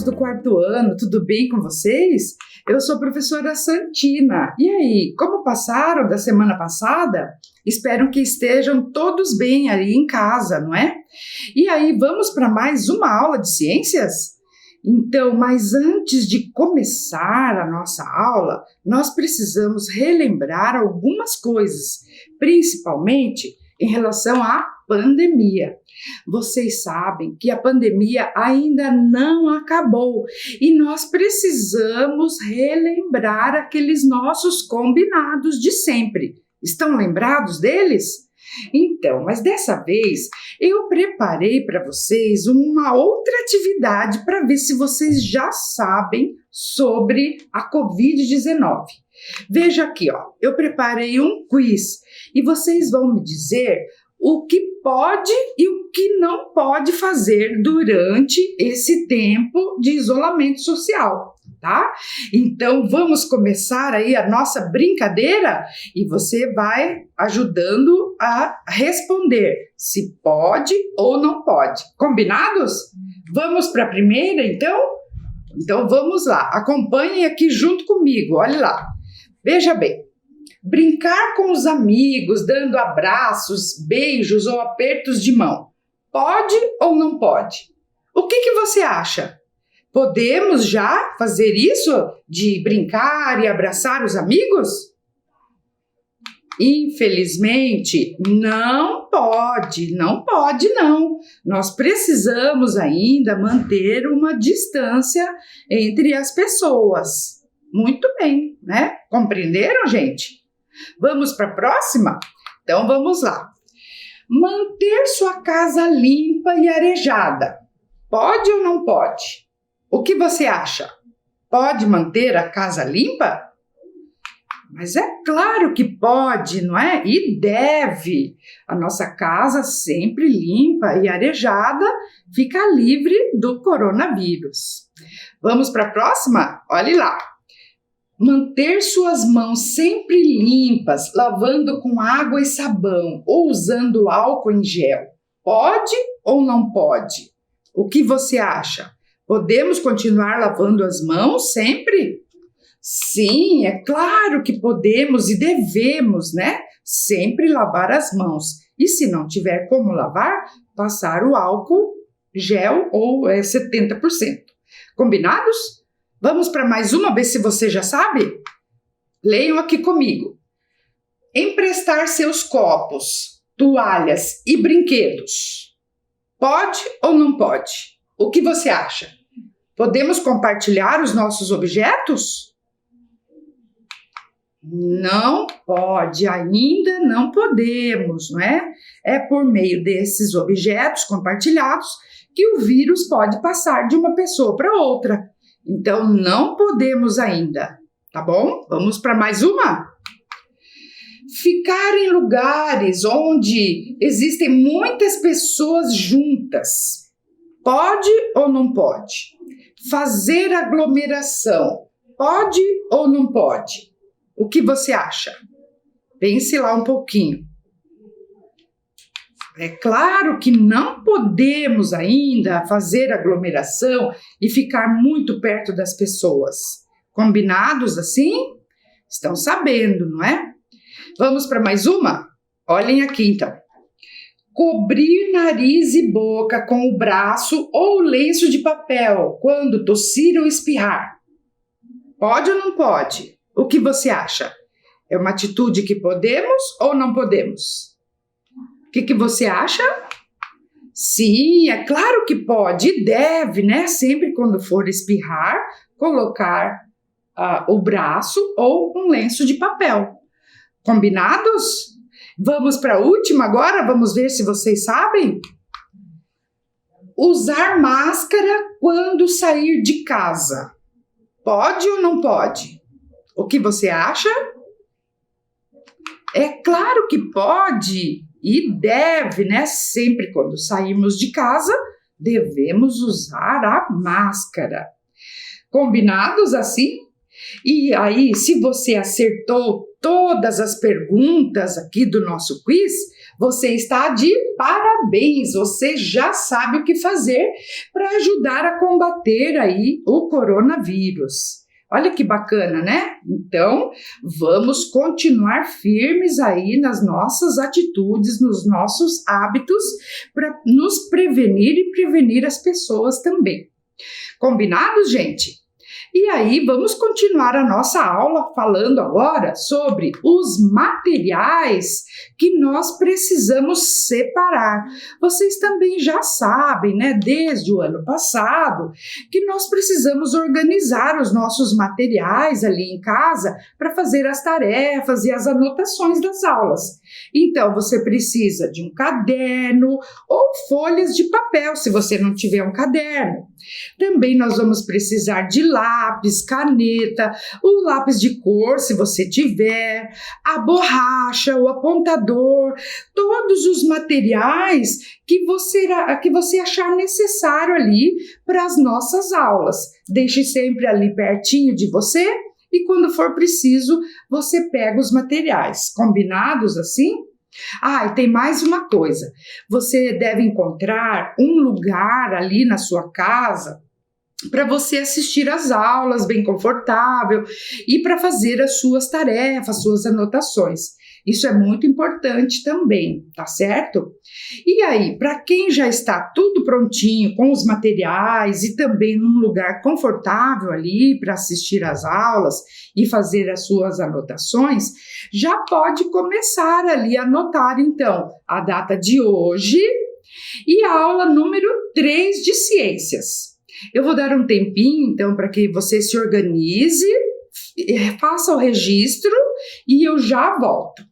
do quarto ano, tudo bem com vocês? Eu sou a professora Santina. E aí, como passaram da semana passada? Espero que estejam todos bem ali em casa, não é? E aí, vamos para mais uma aula de ciências? Então, mas antes de começar a nossa aula, nós precisamos relembrar algumas coisas, principalmente em relação à pandemia. Vocês sabem que a pandemia ainda não acabou e nós precisamos relembrar aqueles nossos combinados de sempre. Estão lembrados deles? Então, mas dessa vez eu preparei para vocês uma outra atividade para ver se vocês já sabem sobre a Covid-19. Veja aqui, ó, eu preparei um quiz e vocês vão me dizer o que pode e o que não pode fazer durante esse tempo de isolamento social, tá? Então, vamos começar aí a nossa brincadeira e você vai ajudando a responder se pode ou não pode. Combinados? Vamos para a primeira, então? Então, vamos lá. Acompanhem aqui junto comigo, olha lá. Veja bem. Brincar com os amigos, dando abraços, beijos ou apertos de mão. Pode ou não pode? O que você acha? Podemos já fazer isso de brincar e abraçar os amigos? Infelizmente, não pode não. Nós precisamos ainda manter uma distância entre as pessoas. Muito bem, né? Compreenderam, gente? Vamos para a próxima? Então, vamos lá. Manter sua casa limpa e arejada. Pode ou não pode? O que você acha? Pode manter a casa limpa? Mas é claro que pode, não é? E deve. A nossa casa sempre limpa e arejada fica livre do coronavírus. Vamos para a próxima? Olhe lá. Manter suas mãos sempre limpas, lavando com água e sabão ou usando álcool em gel. Pode ou não pode? O que você acha? Podemos continuar lavando as mãos sempre? Sim, é claro que podemos e devemos, né? Sempre lavar as mãos. E se não tiver como lavar, passar o álcool gel ou 70%. Combinados? Vamos para mais uma, ver se você já sabe? Leiam aqui comigo. Emprestar seus copos, toalhas e brinquedos. Pode ou não pode? O que você acha? Podemos compartilhar os nossos objetos? Não pode, ainda não podemos, não é? É por meio desses objetos compartilhados que o vírus pode passar de uma pessoa para outra. Então, não podemos ainda, tá bom? Vamos para mais uma? Ficar em lugares onde existem muitas pessoas juntas. Pode ou não pode? Fazer aglomeração. Pode ou não pode? O que você acha? Pense lá um pouquinho. É claro que não podemos ainda fazer aglomeração e ficar muito perto das pessoas. Combinados assim? Estão sabendo, não é? Vamos para mais uma? Olhem aqui então. Cobrir nariz e boca com o braço ou lenço de papel quando tossir ou espirrar. Pode ou não pode? O que você acha? É uma atitude que podemos ou não podemos? O que você acha? Sim, é claro que pode e deve, né? Sempre quando for espirrar, colocar o braço ou um lenço de papel. Combinados? Vamos para a última agora? Vamos ver se vocês sabem? Usar máscara quando sair de casa. Pode ou não pode? O que você acha? É claro que pode e deve, né? Sempre quando sairmos de casa, devemos usar a máscara. Combinados assim? E aí, se você acertou todas as perguntas aqui do nosso quiz, Você está de parabéns, você já sabe o que fazer para ajudar a combater aí o coronavírus. Olha que bacana, né? Então, vamos continuar firmes aí nas nossas atitudes, nos nossos hábitos, para nos prevenir e prevenir as pessoas também. Combinados, gente? E aí, vamos continuar a nossa aula falando agora sobre os materiais que nós precisamos separar. Vocês também já sabem, né, desde o ano passado, que nós precisamos organizar os nossos materiais ali em casa para fazer as tarefas e as anotações das aulas. Então, você precisa de um caderno ou folhas de papel, se você não tiver um caderno. Também nós vamos precisar de lápis, caneta, o lápis de cor, se você tiver, a borracha, o apontador, todos os materiais que você achar necessário ali para as nossas aulas. Deixe sempre ali pertinho de você e quando for preciso, você pega os materiais. Combinados assim? E tem mais uma coisa. Você deve encontrar um lugar ali na sua casa para você assistir às aulas bem confortável e para fazer as suas tarefas, suas anotações. Isso é muito importante também, tá certo? E aí, para quem já está tudo prontinho com os materiais e também num lugar confortável ali para assistir às aulas e fazer as suas anotações, já pode começar ali a anotar então a data de hoje e a aula número 3 de ciências. Eu vou dar um tempinho então para que você se organize, faça o registro e eu já volto.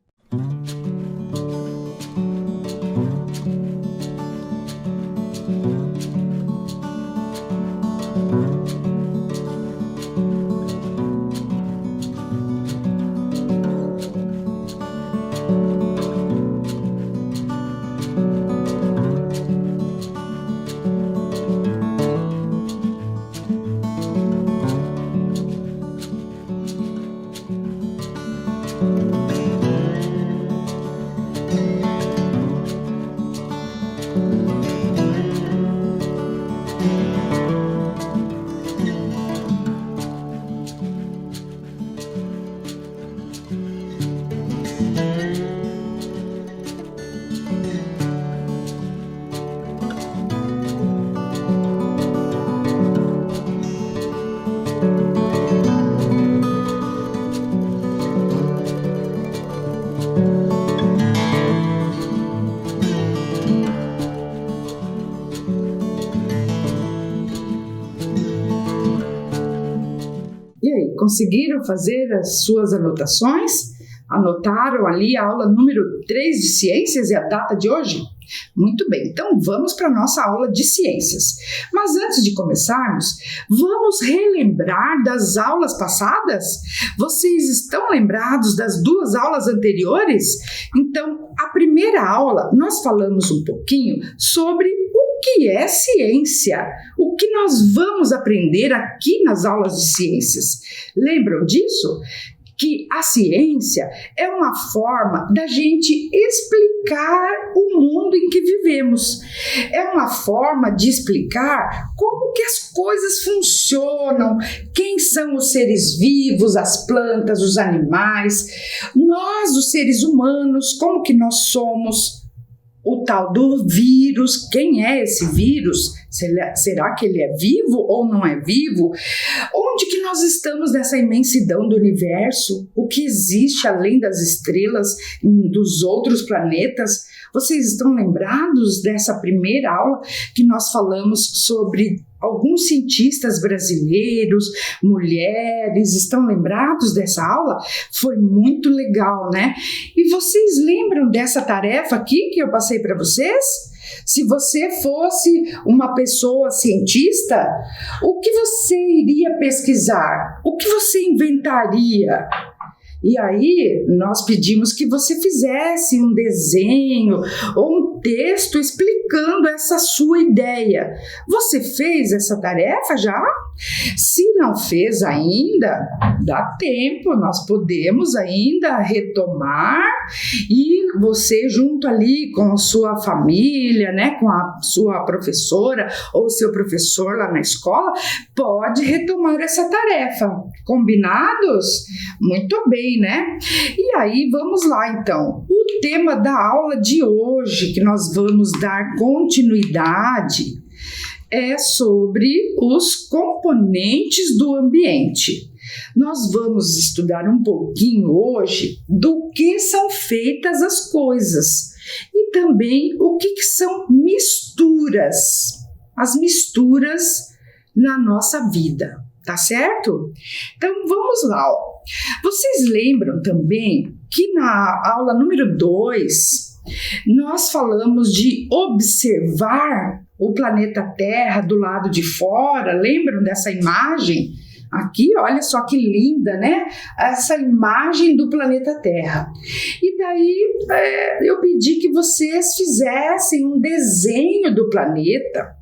E aí, conseguiram fazer as suas anotações? Anotaram ali a aula número 3 de ciências e a data de hoje? Muito bem, então vamos para a nossa aula de ciências. Mas antes de começarmos, vamos relembrar das aulas passadas? Vocês estão lembrados das 2 aulas anteriores? Então, a primeira aula nós falamos um pouquinho sobre o que é ciência, o que nós vamos aprender aqui nas aulas de ciências. Lembram disso? Que a ciência é uma forma da gente explicar o mundo em que vivemos. É uma forma de explicar como que as coisas funcionam, quem são os seres vivos, as plantas, os animais, nós, os seres humanos, como que nós somos. O tal do vírus, quem é esse vírus? Será que ele é vivo ou não é vivo? Onde que nós estamos nessa imensidão do universo? O que existe além das estrelas, dos outros planetas? Vocês estão lembrados dessa primeira aula que nós falamos sobre alguns cientistas brasileiros, mulheres, estão lembrados dessa aula? Foi muito legal, né? E vocês lembram dessa tarefa aqui que eu passei para vocês? Se você fosse uma pessoa cientista, o que você iria pesquisar? O que você inventaria? E aí, nós pedimos que você fizesse um desenho ou um um texto explicando essa sua ideia. Você fez essa tarefa já? Se não fez ainda, dá tempo, nós podemos ainda retomar e você junto ali com a sua família, né, com a sua professora ou seu professor lá na escola, pode retomar essa tarefa. Combinados? Muito bem, né? E aí, vamos lá então. O tema da aula de hoje, que nós vamos dar continuidade, é sobre os componentes do ambiente. Nós vamos estudar um pouquinho hoje do que são feitas as coisas e também o que são misturas, as misturas na nossa vida, tá certo? Então vamos lá, ó. Vocês lembram também que na aula número 2 nós falamos de observar o planeta Terra do lado de fora? Lembram dessa imagem? Aqui, olha só que linda, né? Essa imagem do planeta Terra. E daí eu pedi que vocês fizessem um desenho do planeta,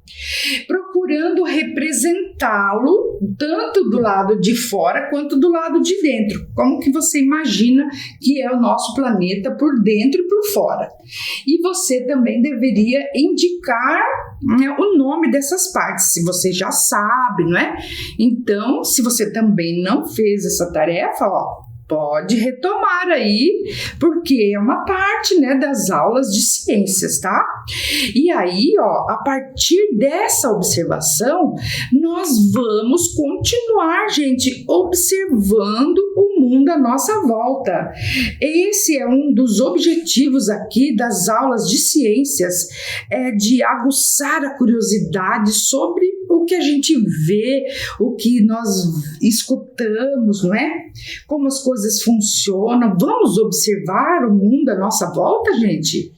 procurando representá-lo tanto do lado de fora quanto do lado de dentro. Como que você imagina que é o nosso planeta por dentro e por fora? E você também deveria indicar, né, o nome dessas partes, se você já sabe, não é? Então, se você também não fez essa tarefa, ó, pode retomar aí, porque é uma parte, né, das aulas de ciências, tá? E aí, ó, a partir dessa observação, nós vamos continuar, gente, observando o mundo à nossa volta. Esse é um dos objetivos aqui das aulas de ciências, de aguçar a curiosidade sobre o que a gente vê, o que nós escutamos, não é? Como as coisas funcionam. Vamos observar o mundo à nossa volta, gente?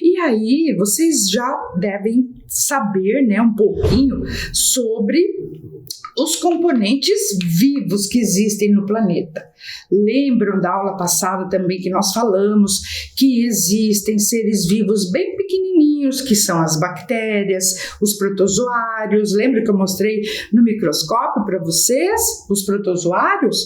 E aí, vocês já devem saber, né, um pouquinho sobre os componentes vivos que existem no planeta. Lembram da aula passada também que nós falamos que existem seres vivos bem pequenininhos, que são as bactérias, os protozoários. Lembra que eu mostrei no microscópio para vocês os protozoários?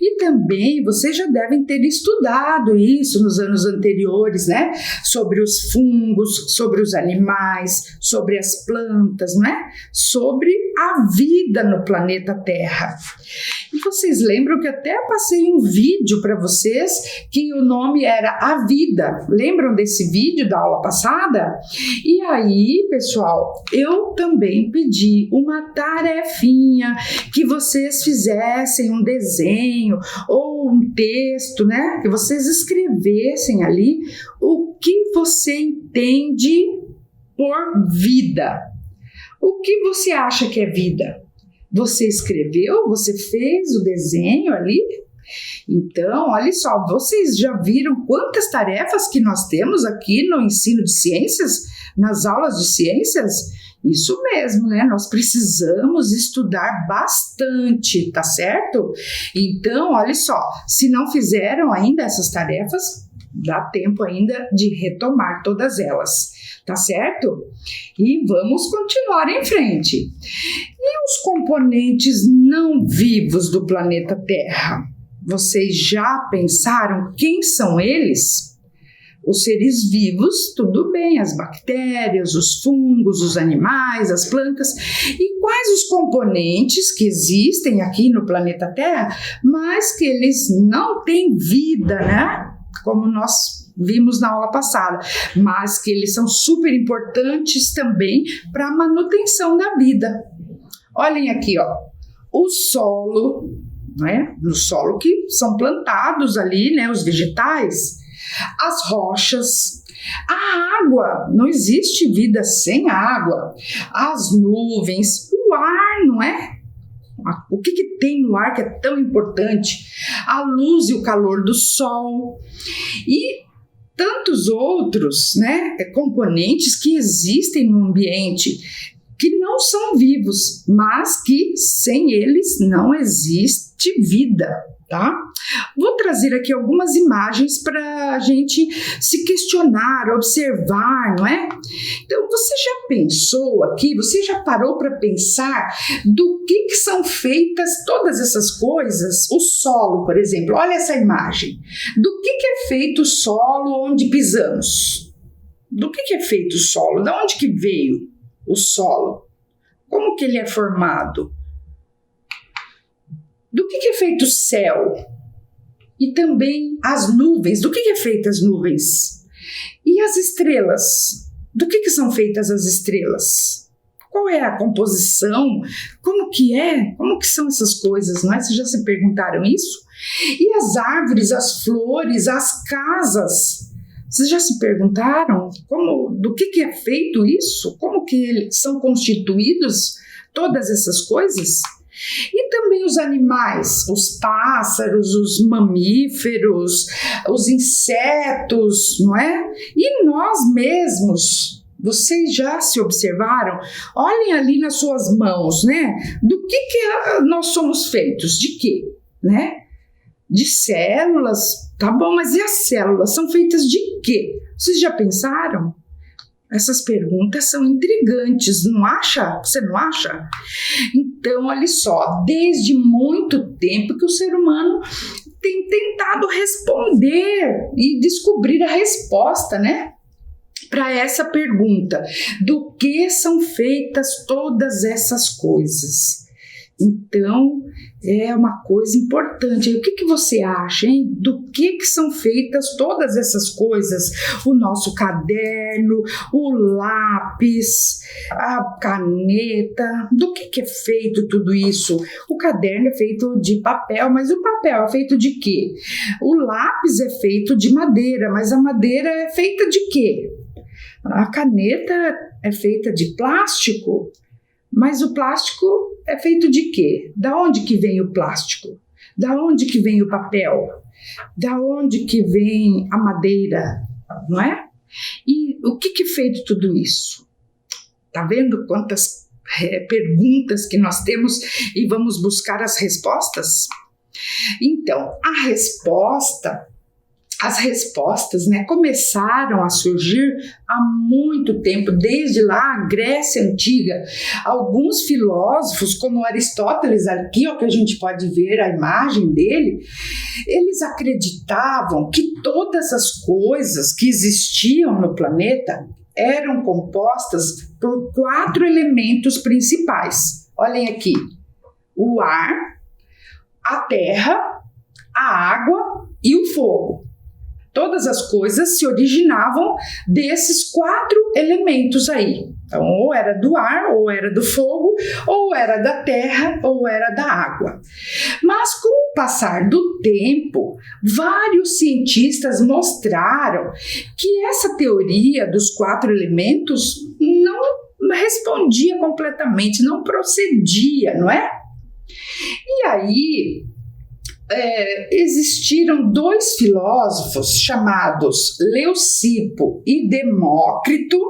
E também vocês já devem ter estudado isso nos anos anteriores, né? Sobre os fungos, sobre os animais, sobre as plantas, né? Sobre a vida no planeta Terra. E vocês lembram que até passei um vídeo para vocês que o nome era A Vida. Lembram desse vídeo da aula passada? E aí, pessoal, eu também pedi uma tarefinha que vocês fizessem um desenho ou um texto, né? Que vocês escrevessem ali o que você entende por vida. O que você acha que é vida? Você escreveu? Você fez o desenho ali? Então, olha só, vocês já viram quantas tarefas que nós temos aqui no ensino de ciências, nas aulas de ciências? Isso mesmo, né? Nós precisamos estudar bastante, tá certo? Então, olha só, se não fizeram ainda essas tarefas, dá tempo ainda de retomar todas elas, tá certo? E vamos continuar em frente. E os componentes não vivos do planeta Terra? Vocês já pensaram quem são eles? Os seres vivos, tudo bem, as bactérias, os fungos, os animais, as plantas. E quais os componentes que existem aqui no planeta Terra, mas que eles não têm vida, né? Como nós vimos na aula passada, mas que eles são super importantes também para a manutenção da vida. Olhem aqui, ó, o solo, né? No solo que são plantados ali, né? Os vegetais, as rochas, a água, não existe vida sem água, as nuvens, o ar, não é? O que tem no ar que é tão importante? A luz e o calor do sol e tantos outros, né, componentes que existem no ambiente que não são vivos, mas que sem eles não existe vida, tá? Vou trazer aqui algumas imagens para a gente se questionar, observar, não é? Então, você já pensou aqui, você já parou para pensar do que são feitas todas essas coisas? O solo, por exemplo, olha essa imagem. Do que é feito o solo onde pisamos? Do que é feito o solo? De onde que veio o solo? Como que ele é formado? Do que é feito o céu? E também as nuvens. Do que é feita as nuvens? E as estrelas? Do que são feitas as estrelas? Qual é a composição? Como que é? Como que são essas coisas, não é? Vocês já se perguntaram isso? E as árvores, as flores, as casas? Vocês já se perguntaram do que é feito isso? Como que são constituídos todas essas coisas? E também os animais, os pássaros, os mamíferos, os insetos, não é? E nós mesmos, vocês já se observaram? Olhem ali nas suas mãos, né? Do que nós somos feitos? De quê? Né? De células, tá bom, mas e as células são feitas de quê? Vocês já pensaram? Essas perguntas são intrigantes, não acha? Você não acha? Então, olha só, desde muito tempo que o ser humano tem tentado responder e descobrir a resposta, né? Para essa pergunta, do que são feitas todas essas coisas? Então, é uma coisa importante. O que você acha, hein? Do que são feitas todas essas coisas? O nosso caderno, o lápis, a caneta. Do que é feito tudo isso? O caderno é feito de papel, mas o papel é feito de quê? O lápis é feito de madeira, mas a madeira é feita de quê? A caneta é feita de plástico, mas o plástico é feito de quê? Da onde que vem o plástico? Da onde que vem o papel? Da onde que vem a madeira? Não é? E o que é feito tudo isso? Tá vendo quantas perguntas que nós temos e vamos buscar as respostas? Então, as respostas, né, começaram a surgir há muito tempo, desde lá a Grécia Antiga. Alguns filósofos, como Aristóteles, aqui ó, que a gente pode ver a imagem dele, eles acreditavam que todas as coisas que existiam no planeta eram compostas por 4 elementos principais. Olhem aqui, o ar, a terra, a água e o fogo. Todas as coisas se originavam desses 4 elementos aí. Então, ou era do ar, ou era do fogo, ou era da terra, ou era da água. Mas com o passar do tempo, vários cientistas mostraram que essa teoria dos 4 elementos não respondia completamente, não procedia, não é? E aí existiram 2 filósofos chamados Leucipo e Demócrito,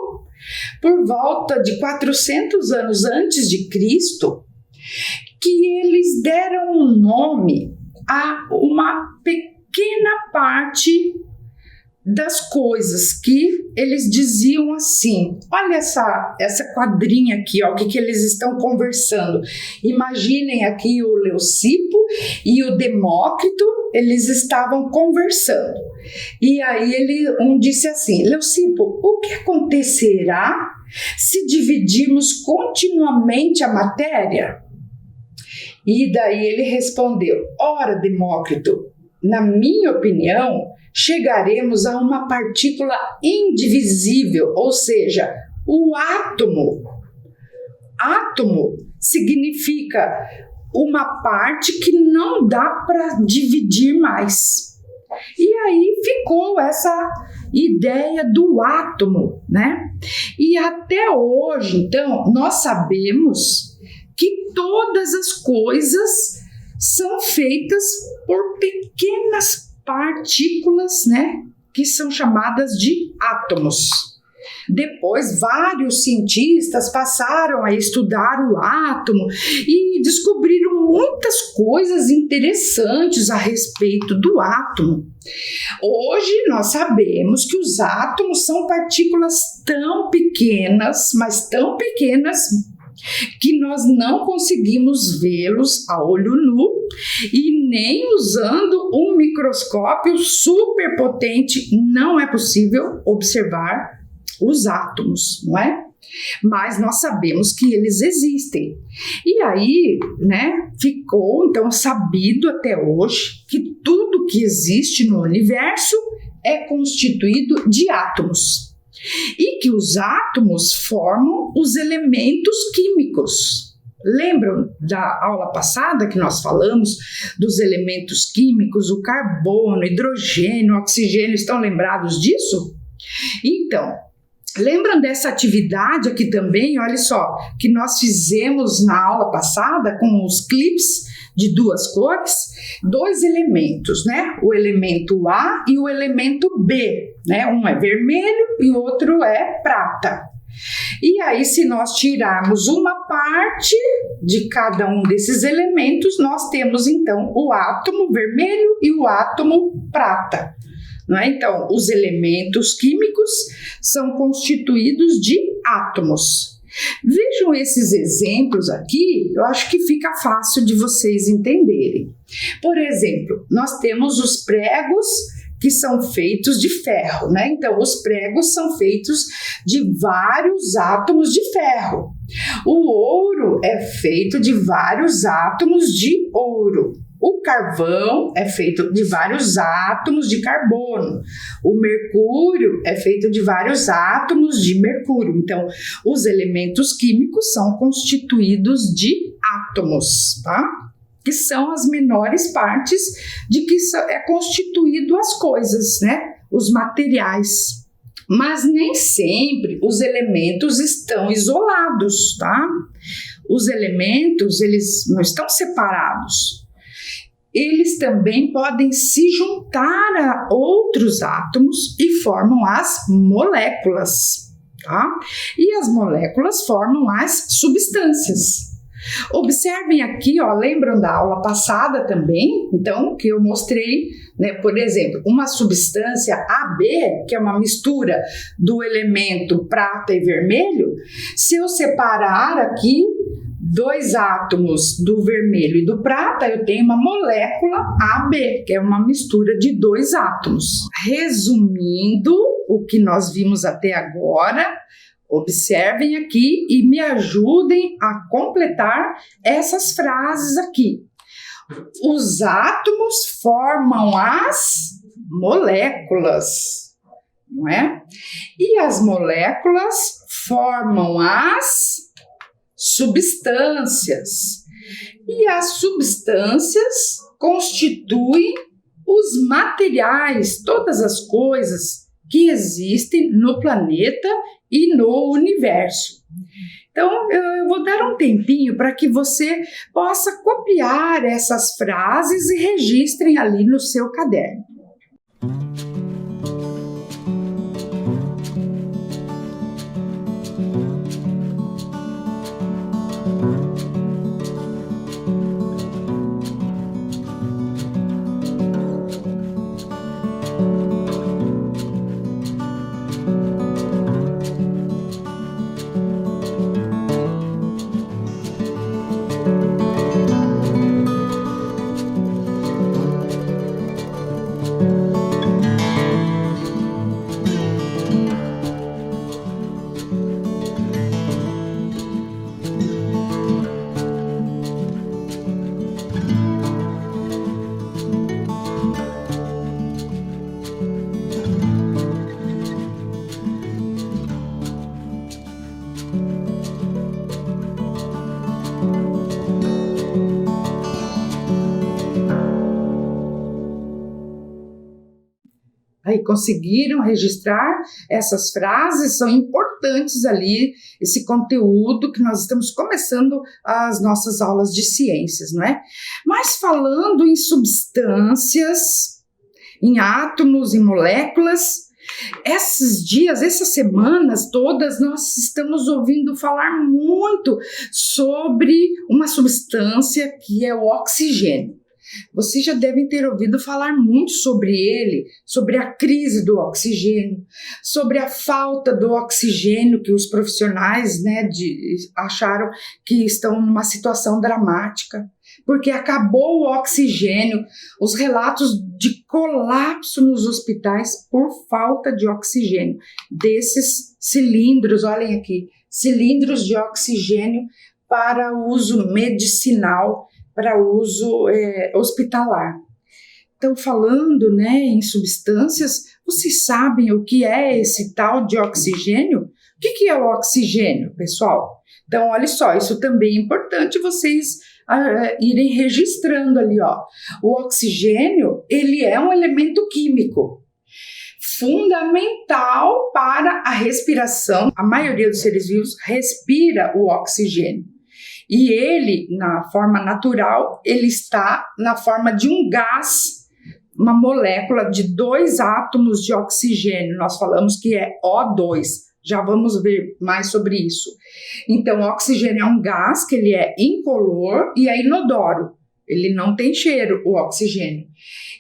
por volta de 400 anos antes de Cristo, que eles deram um nome a uma pequena parte das coisas, que eles diziam assim, olha essa quadrinha aqui, ó, o que eles estão conversando. Imaginem aqui o Leucipo e o Demócrito, eles estavam conversando. E aí um disse assim, Leucipo, o que acontecerá se dividirmos continuamente a matéria? E daí ele respondeu, ora, Demócrito, na minha opinião, chegaremos a uma partícula indivisível, ou seja, o átomo. Átomo significa uma parte que não dá para dividir mais. E aí ficou essa ideia do átomo, né? E até hoje, então, nós sabemos que todas as coisas são feitas por pequenas partículas, né, que são chamadas de átomos. Depois, vários cientistas passaram a estudar o átomo e descobriram muitas coisas interessantes a respeito do átomo. Hoje, nós sabemos que os átomos são partículas tão pequenas, mas tão pequenas, que nós não conseguimos vê-los a olho nu e nem usando um microscópio superpotente não é possível observar os átomos, não é? Mas nós sabemos que eles existem. E aí, ficou então sabido até hoje que tudo que existe no universo é constituído de átomos. E que os átomos formam os elementos químicos. Lembram da aula passada que nós falamos dos elementos químicos, o carbono, hidrogênio, oxigênio, estão lembrados disso? Então, lembram dessa atividade aqui também, olha só, que nós fizemos na aula passada com os clipes de duas cores, dois elementos, O elemento A e o elemento B, Um é vermelho e o outro é prata. E aí, se nós tirarmos uma parte de cada um desses elementos, nós temos então o átomo vermelho e o átomo prata. Então, os elementos químicos são constituídos de átomos. Vejam esses exemplos aqui, eu acho que fica fácil de vocês entenderem. Por exemplo, nós temos os pregos que são feitos de ferro, Então, os pregos são feitos de vários átomos de ferro. O ouro é feito de vários átomos de ouro. O carvão é feito de vários átomos de carbono. O mercúrio é feito de vários átomos de mercúrio. Então, os elementos químicos são constituídos de átomos, que são as menores partes de que é constituído as coisas, Os materiais. Mas nem sempre os elementos estão isolados, Os elementos, eles não estão separados. Eles também podem se juntar a outros átomos e formam as moléculas, E as moléculas formam as substâncias. Observem aqui, lembram da aula passada também? Então, que eu mostrei, por exemplo, uma substância AB, que é uma mistura do elemento prata e vermelho, se eu separar aqui dois átomos do vermelho e do prata, eu tenho uma molécula AB, que é uma mistura de dois átomos. Resumindo o que nós vimos até agora, observem aqui e me ajudem a completar essas frases aqui. Os átomos formam as moléculas, não é? E as moléculas formam as substâncias. E as substâncias constituem os materiais, todas as coisas que existem no planeta e no universo. Então, eu vou dar um tempinho para que você possa copiar essas frases e registrem ali no seu caderno. Aí conseguiram registrar essas frases, são importantes ali, esse conteúdo que nós estamos começando as nossas aulas de ciências, não é? Mas falando em substâncias, em átomos, em moléculas, Esses dias, essas semanas todas, nós estamos ouvindo falar muito sobre uma substância que é o oxigênio. Vocês já devem ter ouvido falar muito sobre ele, sobre a crise do oxigênio, sobre a falta do oxigênio que os profissionais, né, acharam que estão numa situação dramática, porque acabou o oxigênio, os relatos de colapso nos hospitais por falta de oxigênio, desses cilindros, olhem aqui, cilindros de oxigênio para uso medicinal, para uso hospitalar. Então, falando, né, em substâncias, vocês sabem o que é esse tal de oxigênio? O que é o oxigênio, pessoal? Então, olha só, isso também é importante vocês irem registrando ali, ó. O oxigênio, ele é um elemento químico fundamental para a respiração. A maioria dos seres vivos respira o oxigênio. E ele, na forma natural, ele está na forma de um gás, uma molécula de 2 átomos de oxigênio. Nós falamos que é O2. Já vamos ver mais sobre isso. Então, o oxigênio é um gás que ele é incolor e é inodoro. Ele não tem cheiro, o oxigênio.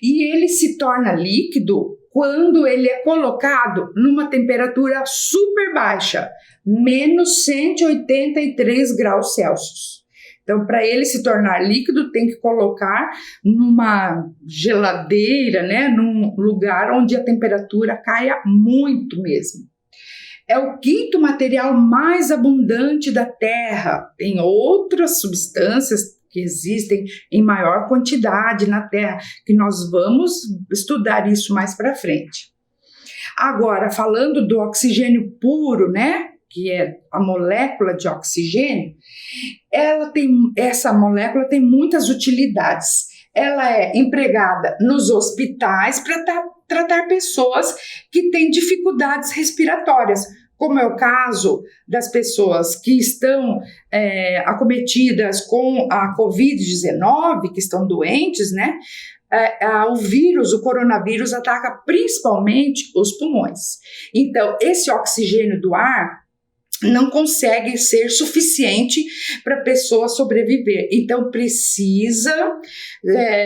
E ele se torna líquido quando ele é colocado numa temperatura super baixa, menos 183 graus Celsius. Então, para ele se tornar líquido, tem que colocar numa geladeira, né, num lugar onde a temperatura caia muito mesmo. É o 5º material mais abundante da Terra. Tem outras substâncias que existem em maior quantidade na Terra, que nós vamos estudar isso mais para frente. Agora, falando do oxigênio puro, né, que é a molécula de oxigênio, essa molécula tem muitas utilidades. Ela é empregada nos hospitais para tratar pessoas que têm dificuldades respiratórias, como é o caso das pessoas que estão acometidas com a Covid-19, que estão doentes, né? O coronavírus ataca principalmente os pulmões. Então, esse oxigênio do ar não consegue ser suficiente para a pessoa sobreviver. Então, precisa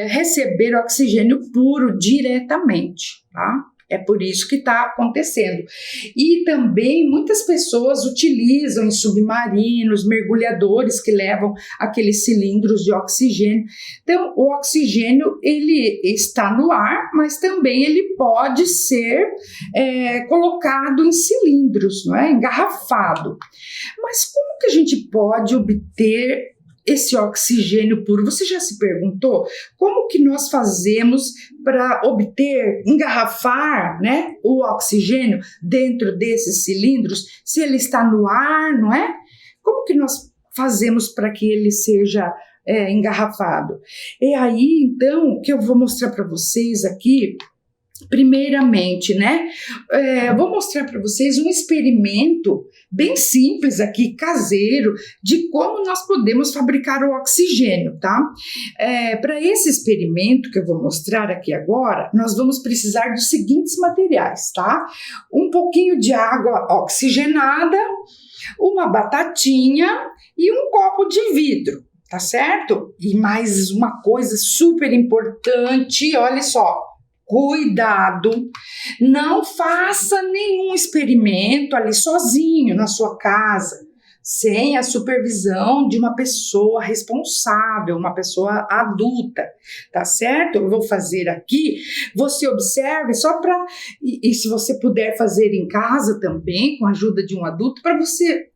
receber oxigênio puro diretamente, tá? É por isso que está acontecendo. E também muitas pessoas utilizam em submarinos, mergulhadores que levam aqueles cilindros de oxigênio. Então, o oxigênio, ele está no ar, mas também ele pode ser colocado em cilindros, não é? Engarrafado. Mas como que a gente pode obter esse oxigênio puro? Você já se perguntou como que nós fazemos para engarrafar, né, o oxigênio dentro desses cilindros, se ele está no ar, não é? Como que nós fazemos para que ele seja engarrafado? É aí, então, que eu vou mostrar para vocês aqui. Primeiramente, né, vou mostrar para vocês um experimento bem simples aqui, caseiro, de como nós podemos fabricar o oxigênio, tá? Para esse experimento que eu vou mostrar aqui agora, nós vamos precisar dos seguintes materiais, tá? Um pouquinho de água oxigenada, uma batatinha e um copo de vidro, tá certo? E mais uma coisa super importante, olha só. Cuidado, não faça nenhum experimento ali sozinho na sua casa, sem a supervisão de uma pessoa responsável, uma pessoa adulta, tá certo? Eu vou fazer aqui, você observe só para, e se você puder fazer em casa também, com a ajuda de um adulto, para você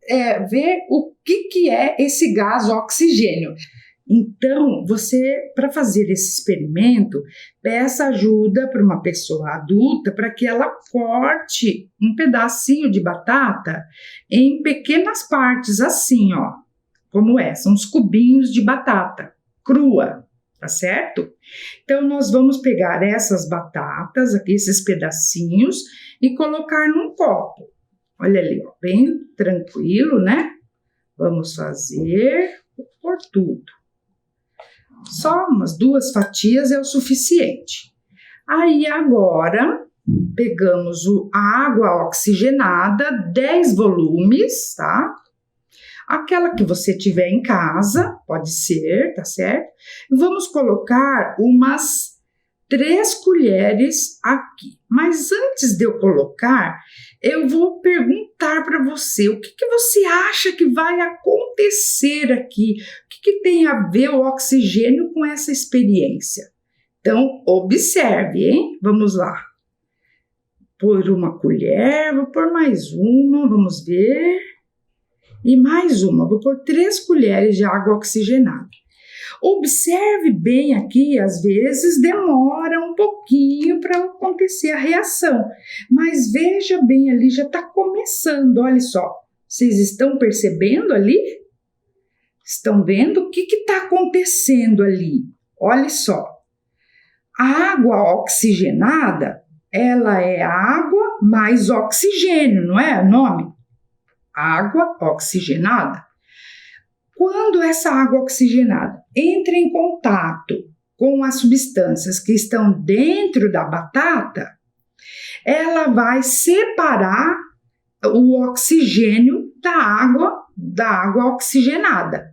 ver o que é esse gás oxigênio. Então, para fazer esse experimento, peça ajuda para uma pessoa adulta para que ela corte um pedacinho de batata em pequenas partes, assim, ó, como essa, uns cubinhos de batata crua, tá certo? Então, nós vamos pegar essas batatas, aqui, esses pedacinhos, e colocar num copo. Olha ali, ó, bem tranquilo, né? Vamos fazer por tudo. Só umas 2 fatias é o suficiente. Aí agora pegamos a água oxigenada, 10 volumes, tá? Aquela que você tiver em casa, pode ser, tá certo? Vamos colocar umas 3 colheres aqui. Mas antes de eu colocar, eu vou perguntar para você, o que você acha que vai acontecer aqui? O que tem a ver o oxigênio com essa experiência? Então, observe, hein? Vamos lá. Por uma colher, vou pôr mais uma, vamos ver. E mais uma, vou pôr 3 colheres de água oxigenada. Observe bem aqui, às vezes demora um pouquinho para acontecer a reação, mas veja bem ali, já está começando, olha só. Vocês estão percebendo ali? Estão vendo o que está acontecendo ali? Olha só. A água oxigenada, ela é água mais oxigênio, não é o nome? Água oxigenada. Quando essa água oxigenada entra em contato com as substâncias que estão dentro da batata, ela vai separar o oxigênio da água oxigenada.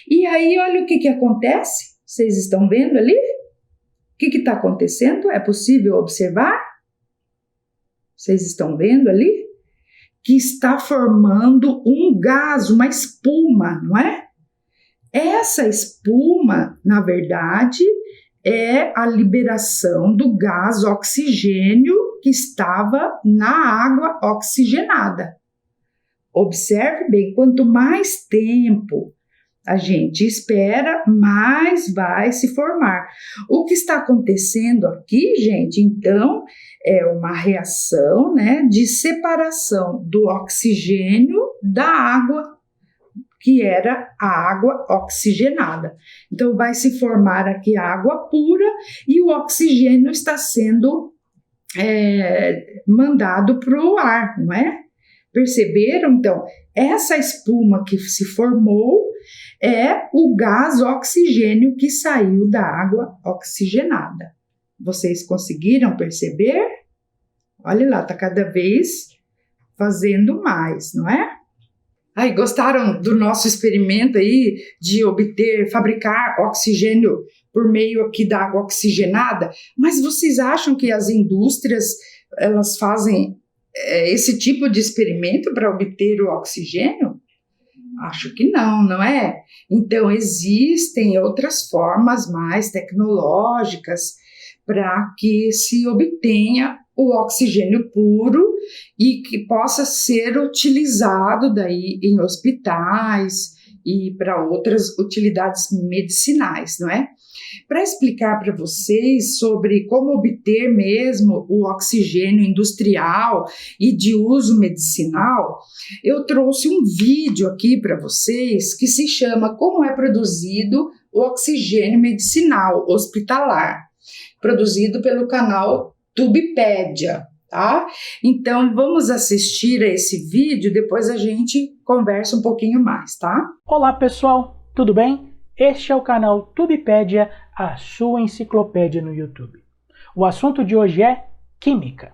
E aí, olha o que acontece? Vocês estão vendo ali? O que está acontecendo? É possível observar? Vocês estão vendo ali? Que está formando um gás, uma espuma, não é? Essa espuma, na verdade, é a liberação do gás oxigênio que estava na água oxigenada. Observe bem, quanto mais tempo a gente espera, mais vai se formar. O que está acontecendo aqui, gente, então, é uma reação, né, de separação do oxigênio da água, que era a água oxigenada. Então, vai se formar aqui água pura e o oxigênio está sendo mandado para o ar, não é? Perceberam? Então, essa espuma que se formou é o gás oxigênio que saiu da água oxigenada. Vocês conseguiram perceber? Olha lá, está cada vez fazendo mais, não é? Aí, gostaram do nosso experimento aí de fabricar oxigênio por meio aqui da água oxigenada? Mas vocês acham que as indústrias, elas fazem esse tipo de experimento para obter o oxigênio? Acho que não, não é? Então, existem outras formas mais tecnológicas para que se obtenha o oxigênio puro e que possa ser utilizado daí em hospitais e para outras utilidades medicinais, não é? Para explicar para vocês sobre como obter mesmo o oxigênio industrial e de uso medicinal, eu trouxe um vídeo aqui para vocês que se chama Como é produzido o oxigênio medicinal hospitalar, produzido pelo canal Tubepédia, tá? Então, vamos assistir a esse vídeo, depois a gente conversa um pouquinho mais, tá? Olá, pessoal, tudo bem? Este é o canal Tubepédia, a sua enciclopédia no YouTube. O assunto de hoje é Química.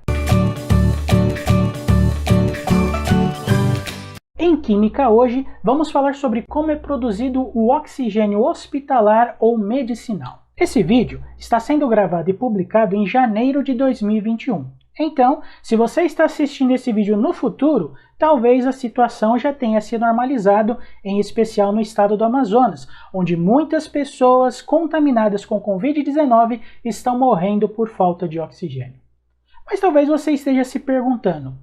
Em Química, hoje, vamos falar sobre como é produzido o oxigênio hospitalar ou medicinal. Esse vídeo está sendo gravado e publicado em janeiro de 2021. Então, se você está assistindo esse vídeo no futuro, talvez a situação já tenha se normalizado, em especial no estado do Amazonas, onde muitas pessoas contaminadas com Covid-19 estão morrendo por falta de oxigênio. Mas talvez você esteja se perguntando,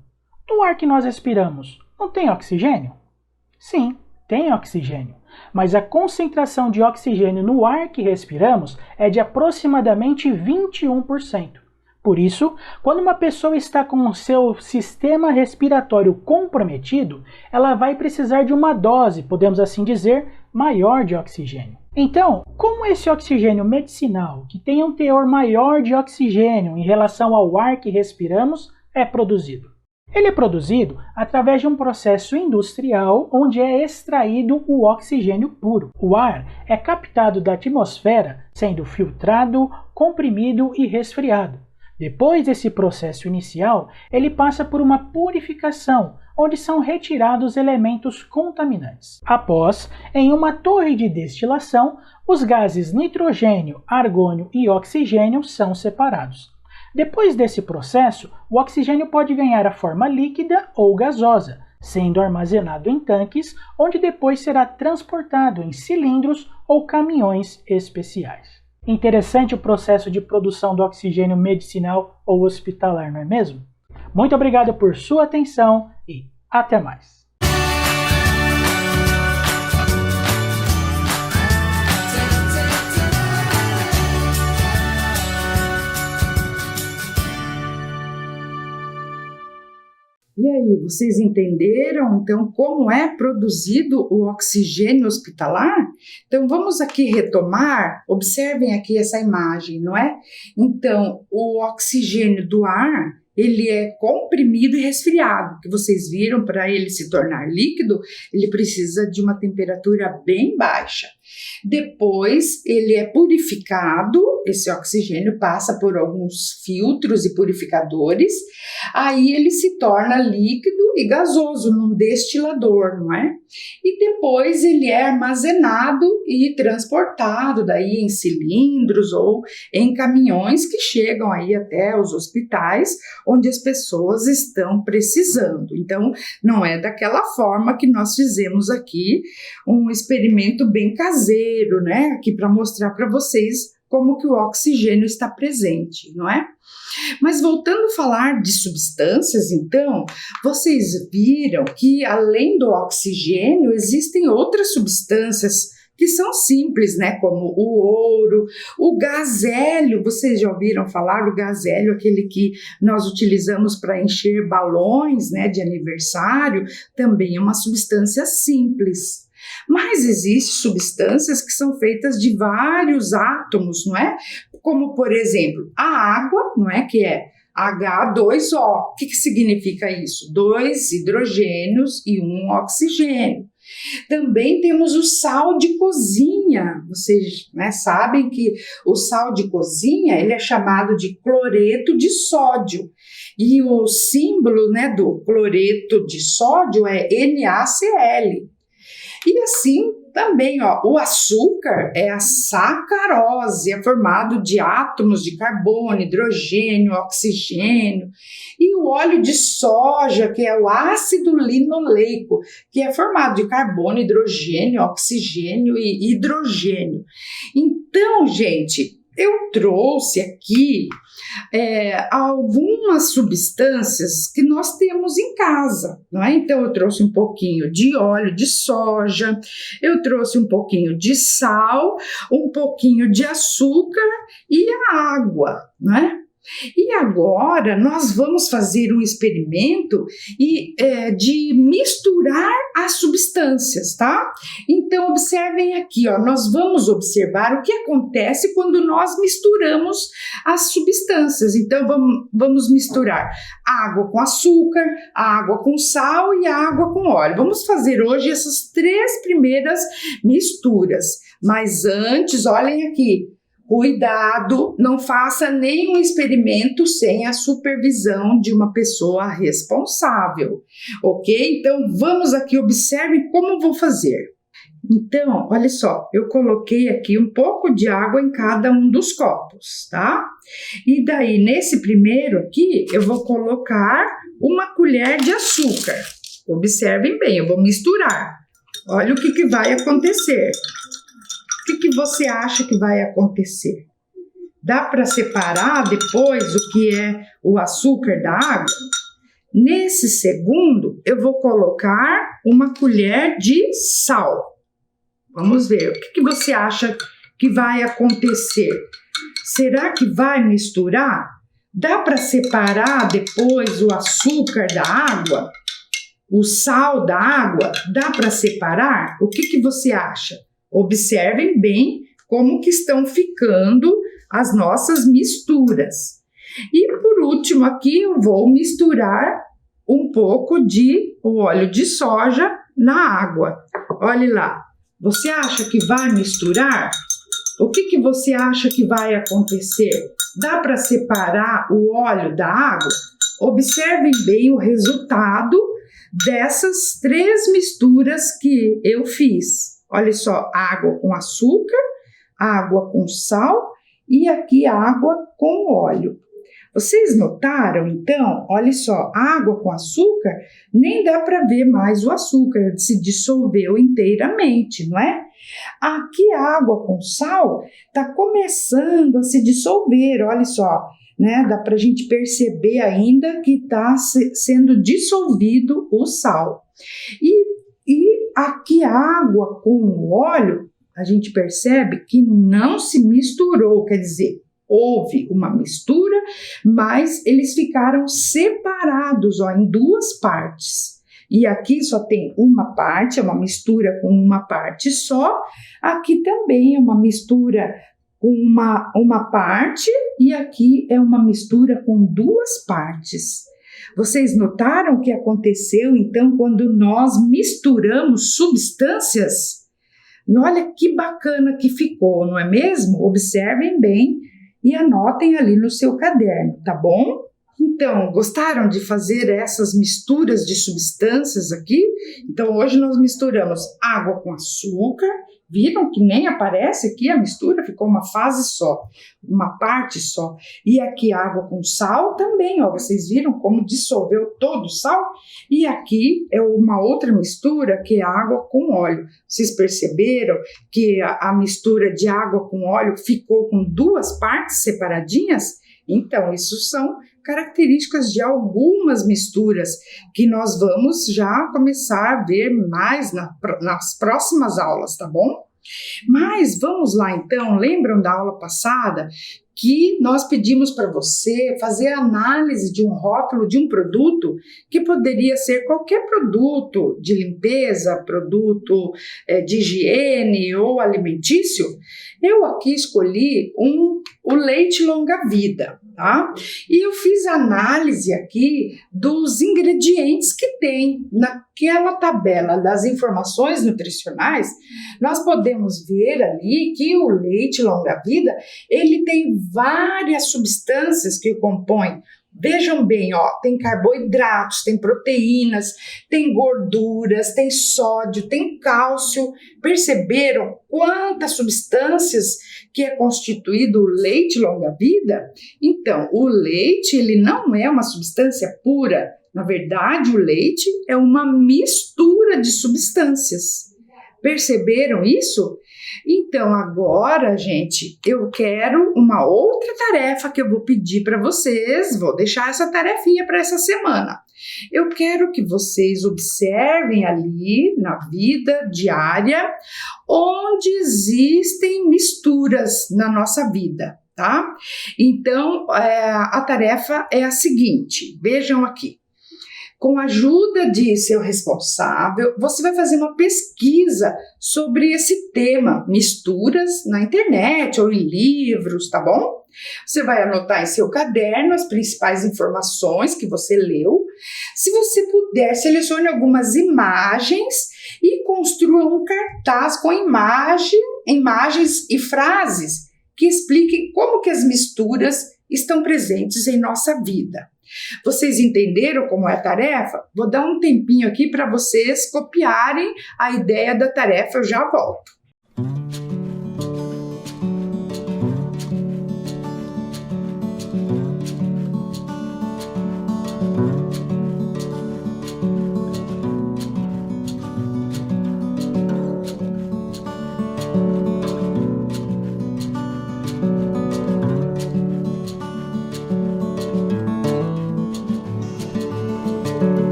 no ar que nós respiramos, não tem oxigênio? Sim, tem oxigênio, mas a concentração de oxigênio no ar que respiramos é de aproximadamente 21%. Por isso, quando uma pessoa está com o seu sistema respiratório comprometido, ela vai precisar de uma dose, podemos assim dizer, maior de oxigênio. Então, como esse oxigênio medicinal, que tem um teor maior de oxigênio em relação ao ar que respiramos, é produzido? Ele é produzido através de um processo industrial onde é extraído o oxigênio puro. O ar é captado da atmosfera, sendo filtrado, comprimido e resfriado. Depois desse processo inicial, ele passa por uma purificação, onde são retirados elementos contaminantes. Após, em uma torre de destilação, os gases nitrogênio, argônio e oxigênio são separados. Depois desse processo, o oxigênio pode ganhar a forma líquida ou gasosa, sendo armazenado em tanques, onde depois será transportado em cilindros ou caminhões especiais. Interessante o processo de produção do oxigênio medicinal ou hospitalar, não é mesmo? Muito obrigado por sua atenção e até mais! E aí, vocês entenderam, então, como é produzido o oxigênio hospitalar? Então, vamos aqui retomar, observem aqui essa imagem, não é? Então, o oxigênio do ar, ele é comprimido e resfriado, que vocês viram, para ele se tornar líquido, ele precisa de uma temperatura bem baixa. Depois, ele é purificado, esse oxigênio passa por alguns filtros e purificadores, aí ele se torna líquido e gasoso num destilador, não é? E depois ele é armazenado e transportado daí em cilindros ou em caminhões que chegam aí até os hospitais onde as pessoas estão precisando. Então, não é daquela forma que nós fizemos aqui um experimento bem caseiro, né? Aqui para mostrar para vocês como que o oxigênio está presente, não é? Mas voltando a falar de substâncias, então, vocês viram que além do oxigênio existem outras substâncias que são simples, né, como o ouro, o gás hélio. Vocês já ouviram falar do gás hélio, aquele que nós utilizamos para encher balões, né, de aniversário, também é uma substância simples. Mas existem substâncias que são feitas de vários átomos, não é? Como, por exemplo, a água, não é? Que é H2O. O que significa isso? 2 hidrogênios e 1 oxigênio. Também temos o sal de cozinha. Vocês, né, sabem que o sal de cozinha ele é chamado de cloreto de sódio. E o símbolo, né, do cloreto de sódio é NaCl. E assim também, ó, o açúcar é a sacarose, é formado de átomos de carbono, hidrogênio, oxigênio. E o óleo de soja, que é o ácido linoleico, que é formado de carbono, hidrogênio, oxigênio e hidrogênio. Então, gente, eu trouxe aqui algumas substâncias que nós temos em casa, não é? Então, eu trouxe um pouquinho de óleo de soja, eu trouxe um pouquinho de sal, um pouquinho de açúcar e a água, não é? E agora nós vamos fazer um experimento de misturar as substâncias, tá? Então observem aqui, ó, nós vamos observar o que acontece quando nós misturamos as substâncias. Então vamos misturar água com açúcar, água com sal e água com óleo. Vamos fazer hoje essas 3 primeiras misturas, mas antes, olhem aqui. Cuidado, não faça nenhum experimento sem a supervisão de uma pessoa responsável, ok? Então, vamos aqui, observe como vou fazer. Então, olha só, eu coloquei aqui um pouco de água em cada um dos copos, tá? E daí, nesse primeiro aqui, eu vou colocar uma colher de açúcar. Observem bem, eu vou misturar. Olha o que vai acontecer. O que você acha que vai acontecer? Dá para separar depois o que é o açúcar da água? Nesse segundo, eu vou colocar uma colher de sal. Vamos ver, o que você acha que vai acontecer? Será que vai misturar? Dá para separar depois o açúcar da água? O sal da água? Dá para separar? O que você acha? Observem bem como que estão ficando as nossas misturas. E por último aqui eu vou misturar um pouco de óleo de soja na água. Olhe lá, você acha que vai misturar? O que você acha que vai acontecer? Dá para separar o óleo da água? Observem bem o resultado dessas 3 misturas que eu fiz. Olha só, água com açúcar, água com sal e aqui água com óleo. Vocês notaram, então? Olha só, água com açúcar, nem dá para ver mais o açúcar, se dissolveu inteiramente, não é? Aqui a água com sal está começando a se dissolver, olha só, né? Dá para a gente perceber ainda que está sendo dissolvido o sal. E aqui a água com o óleo, a gente percebe que não se misturou, quer dizer, houve uma mistura, mas eles ficaram separados, ó, em 2 partes. E aqui só tem uma parte, é uma mistura com uma parte só. Aqui também é uma mistura com uma parte e aqui é uma mistura com 2 partes. Vocês notaram o que aconteceu, então, quando nós misturamos substâncias? E olha que bacana que ficou, não é mesmo? Observem bem e anotem ali no seu caderno, tá bom? Então, gostaram de fazer essas misturas de substâncias aqui? Então, hoje nós misturamos água com açúcar. Viram que nem aparece aqui a mistura? Ficou uma fase só, uma parte só. E aqui água com sal também, ó. Vocês viram como dissolveu todo o sal? E aqui é uma outra mistura que é água com óleo. Vocês perceberam que a mistura de água com óleo ficou com 2 partes separadinhas? Então, isso são características de algumas misturas que nós vamos já começar a ver mais nas próximas aulas, tá bom? Mas vamos lá então, lembram da aula passada que nós pedimos para você fazer a análise de um rótulo de um produto que poderia ser qualquer produto de limpeza, produto de higiene ou alimentício? Eu aqui escolhi o leite longa-vida, tá? E eu fiz análise aqui dos ingredientes que tem naquela tabela das informações nutricionais. Nós podemos ver ali que o leite longa-vida, ele tem várias substâncias que o compõem. Vejam bem, ó, tem carboidratos, tem proteínas, tem gorduras, tem sódio, tem cálcio. Perceberam quantas substâncias que é constituído o leite longa-vida? Então, o leite, ele não é uma substância pura. Na verdade, o leite é uma mistura de substâncias. Perceberam isso? Então, agora, gente, eu quero uma outra tarefa que eu vou pedir para vocês. Vou deixar essa tarefinha para essa semana. Eu quero que vocês observem ali na vida diária onde existem misturas na nossa vida, tá? Então, a tarefa é a seguinte, vejam aqui. Com a ajuda de seu responsável, você vai fazer uma pesquisa sobre esse tema, misturas, na internet ou em livros, tá bom? Você vai anotar em seu caderno as principais informações que você leu. Se você puder, selecione algumas imagens e construa um cartaz com imagens e frases que expliquem como que as misturas estão presentes em nossa vida. Vocês entenderam como é a tarefa? Vou dar um tempinho aqui para vocês copiarem a ideia da tarefa, eu já volto.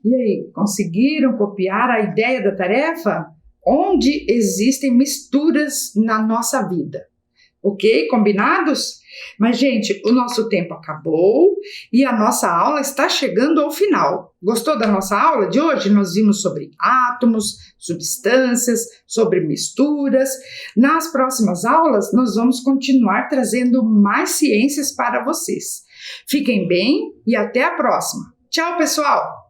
E aí, conseguiram copiar a ideia da tarefa? onde existem misturas na nossa vida. Ok? Combinados? Mas, gente, o nosso tempo acabou e a nossa aula está chegando ao final. Gostou da nossa aula de hoje? Nós vimos sobre átomos, substâncias, sobre misturas. Nas próximas aulas, nós vamos continuar trazendo mais ciências para vocês. Fiquem bem e até a próxima. Tchau, pessoal!